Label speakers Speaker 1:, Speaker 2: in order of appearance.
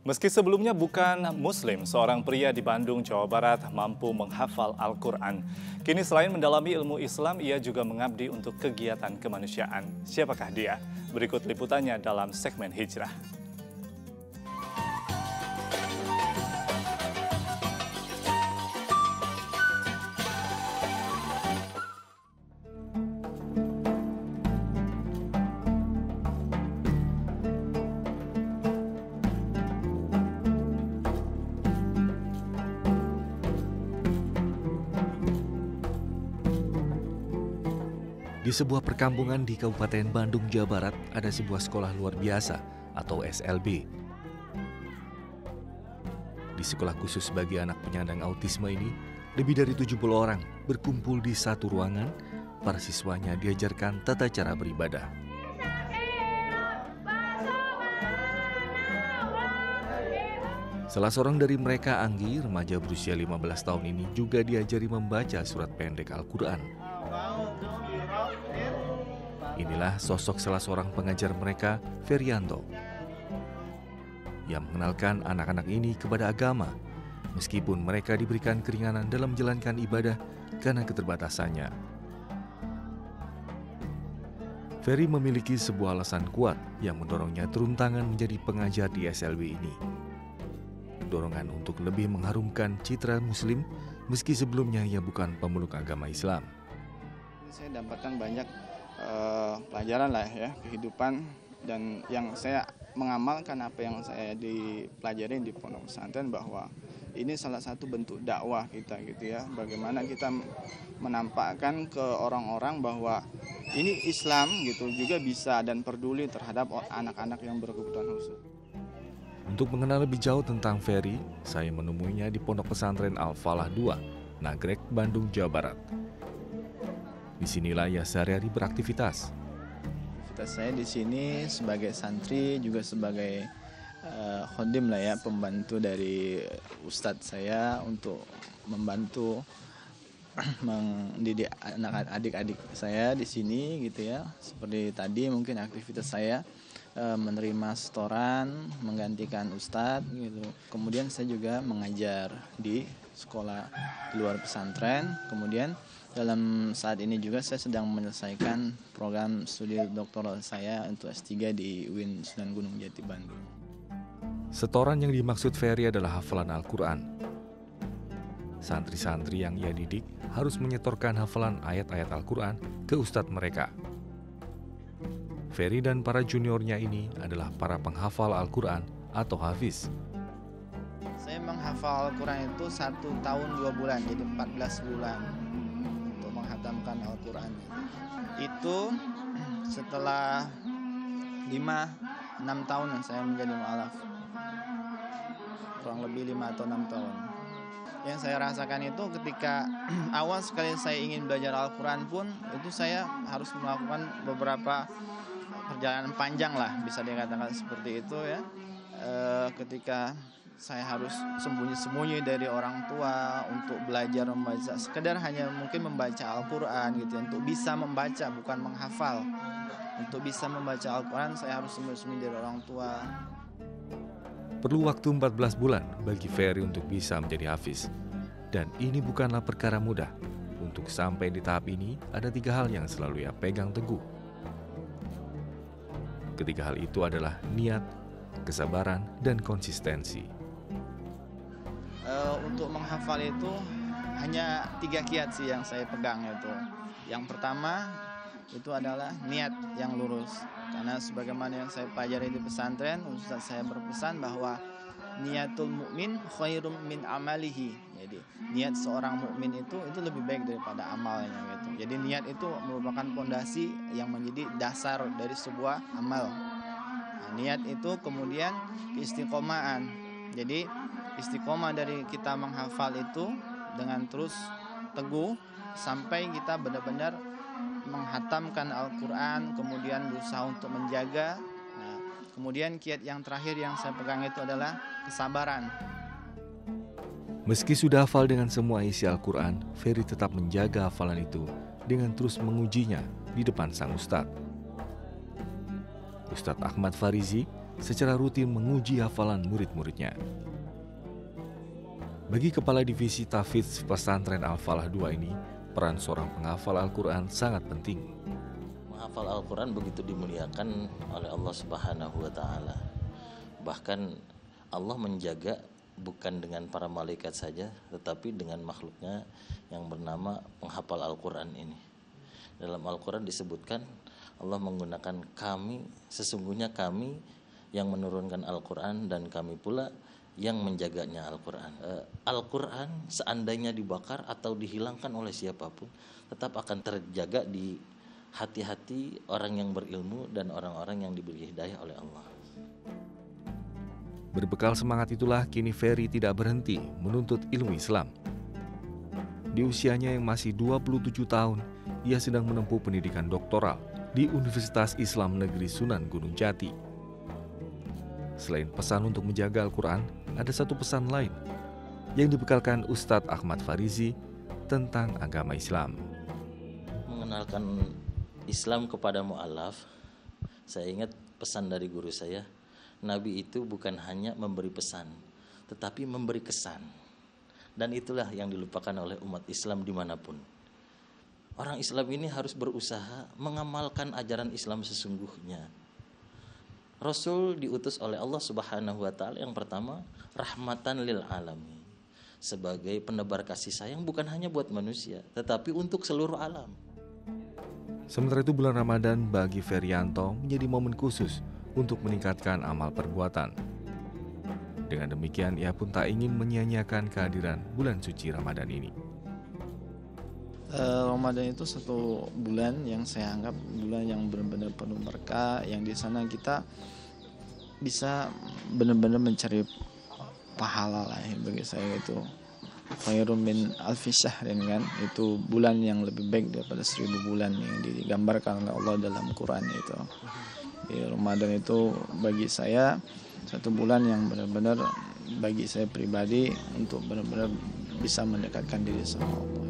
Speaker 1: Meski sebelumnya bukan Muslim, seorang pria di Bandung, Jawa Barat mampu menghafal Al-Quran. Kini selain mendalami ilmu Islam, ia juga mengabdi untuk kegiatan kemanusiaan. Siapakah dia? Berikut liputannya dalam segmen Hijrah.
Speaker 2: Di sebuah perkampungan di Kabupaten Bandung, Jawa Barat, ada sebuah sekolah luar biasa atau SLB. Di sekolah khusus bagi anak penyandang autisme ini, lebih dari 70 orang berkumpul di satu ruangan. Para siswanya diajarkan tata cara beribadah. Salah seorang dari mereka, Anggi, remaja berusia 15 tahun ini, juga diajari membaca surat pendek Al-Quran. Inilah sosok salah seorang pengajar mereka, Ferianto, yang mengenalkan anak-anak ini kepada agama, meskipun mereka diberikan keringanan dalam menjalankan ibadah karena keterbatasannya. Ferry memiliki sebuah alasan kuat yang mendorongnya turun tangan menjadi pengajar di SLB ini. Dorongan untuk lebih mengharumkan citra Muslim, meski sebelumnya ia bukan pemeluk agama Islam.
Speaker 3: Saya dapatkan banyak pelajaran lah ya, kehidupan, dan yang saya mengamalkan apa yang saya dipelajari di pondok pesantren, bahwa ini salah satu bentuk dakwah kita gitu ya, bagaimana kita menampakkan ke orang-orang bahwa ini Islam gitu juga bisa dan peduli terhadap anak-anak yang berkebutuhan khusus.
Speaker 2: Untuk mengenal lebih jauh tentang Ferry, saya menemuinya di Pondok Pesantren Al-Falah II, Nagrek, Bandung, Jawa Barat. Disinilah ia sehari-hari beraktivitas.
Speaker 3: Aktivitas saya di sini sebagai santri, juga sebagai khodim lah ya, pembantu dari ustadz saya untuk membantu mendidik adik-adik saya di sini gitu ya. Seperti tadi mungkin aktivitas saya menerima setoran, menggantikan ustadz gitu. Kemudian saya juga mengajar di sekolah di luar pesantren. Kemudian dalam saat ini juga saya sedang menyelesaikan program studi doktoral saya untuk S3 di UIN Sunan Gunung Jati, Bandung.
Speaker 2: Setoran yang dimaksud Ferry adalah hafalan Al-Quran. Santri-santri yang ia didik harus menyetorkan hafalan ayat-ayat Al-Quran ke ustadz mereka. Ferry dan para juniornya ini adalah para penghafal Al-Quran atau hafiz.
Speaker 3: Saya menghafal Al-Quran itu 1 tahun 2 bulan, jadi 14 bulan. Menghatamkan Al-Quran itu setelah 5-6 tahun saya menjadi mu'alaf, kurang lebih 5 atau 6 tahun. Yang saya rasakan itu ketika awal sekali saya ingin belajar Al-Quran pun, itu saya harus melakukan beberapa perjalanan panjang lah, bisa dikatakan seperti itu ya. Ketika saya harus sembunyi-sembunyi dari orang tua untuk belajar membaca, sekedar hanya mungkin membaca Al-Quran gitu, untuk bisa membaca, bukan menghafal. Untuk bisa membaca Al-Quran saya harus sembunyi-sembunyi dari orang tua.
Speaker 2: Perlu waktu 14 bulan bagi Ferry untuk bisa menjadi hafiz. Dan ini bukanlah perkara mudah. Untuk sampai di tahap ini, ada 3 hal yang selalu ia pegang teguh. Ketiga hal itu adalah niat, kesabaran, dan konsistensi.
Speaker 3: Untuk menghafal itu hanya 3 kiat sih yang saya pegang itu. Yang pertama itu adalah niat yang lurus. Karena sebagaimana yang saya pelajari di pesantren, ustaz saya berpesan bahwa niatul mukmin khairum min amalihi. Jadi niat seorang mukmin itu lebih baik daripada amalnya gitu. Jadi niat itu merupakan fondasi yang menjadi dasar dari sebuah amal. Nah, niat itu kemudian keistiqomahan. Jadi istiqomah dari kita menghafal itu dengan terus teguh sampai kita benar-benar menghatamkan Al-Quran, kemudian berusaha untuk menjaga. Nah, kemudian kiat yang terakhir yang saya pegang itu adalah kesabaran.
Speaker 2: Meski sudah hafal dengan semua isi Al-Quran, Ferry tetap menjaga hafalan itu dengan terus mengujinya di depan sang ustadz. Ustadz Ahmad Farizi secara rutin menguji hafalan murid-muridnya. Bagi Kepala Divisi Tahfidz Pesantren Al-Falah II ini, peran seorang penghafal Al-Quran sangat penting.
Speaker 4: Menghafal Al-Quran begitu dimuliakan oleh Allah Subhanahu wa Ta'ala. Bahkan Allah menjaga bukan dengan para malaikat saja, tetapi dengan makhluknya yang bernama penghafal Al-Quran ini. Dalam Al-Quran disebutkan Allah menggunakan kami, sesungguhnya kami yang menurunkan Al-Quran dan kami pula yang menjaganya Al-Quran. Al-Quran seandainya dibakar atau dihilangkan oleh siapapun, tetap akan terjaga di hati-hati orang yang berilmu dan orang-orang yang diberi hidayah oleh Allah.
Speaker 2: Berbekal semangat itulah kini Ferry tidak berhenti menuntut ilmu Islam. Di usianya yang masih 27 tahun, ia sedang menempuh pendidikan doktoral di Universitas Islam Negeri Sunan Gunung Jati. Selain pesan untuk menjaga Al-Quran, ada satu pesan lain yang dibekalkan Ustadz Ahmad Farizi tentang agama Islam.
Speaker 4: Mengenalkan Islam kepada mu'alaf, saya ingat pesan dari guru saya, Nabi itu bukan hanya memberi pesan, tetapi memberi kesan. Dan itulah yang dilupakan oleh umat Islam dimanapun. Orang Islam ini harus berusaha mengamalkan ajaran Islam sesungguhnya. Rasul diutus oleh Allah Subhanahu wa Ta'ala yang pertama, rahmatan lil alamin, sebagai penebar kasih sayang bukan hanya buat manusia, tetapi untuk seluruh alam.
Speaker 2: Sementara itu bulan Ramadan bagi Ferianto menjadi momen khusus untuk meningkatkan amal perbuatan. Dengan demikian ia pun tak ingin menyia-nyiakan kehadiran bulan suci Ramadan ini.
Speaker 3: Ramadan itu satu bulan yang saya anggap bulan yang benar-benar penuh berkah, yang di sana kita bisa benar-benar mencari pahala lah. Bagi saya itu khairun min alfi syahrin, kan, itu bulan yang lebih baik daripada 1000 bulan yang digambarkan oleh Allah dalam Quran itu. Di Ramadan itu bagi saya satu bulan yang benar-benar bagi saya pribadi untuk benar-benar bisa mendekatkan diri sama Allah.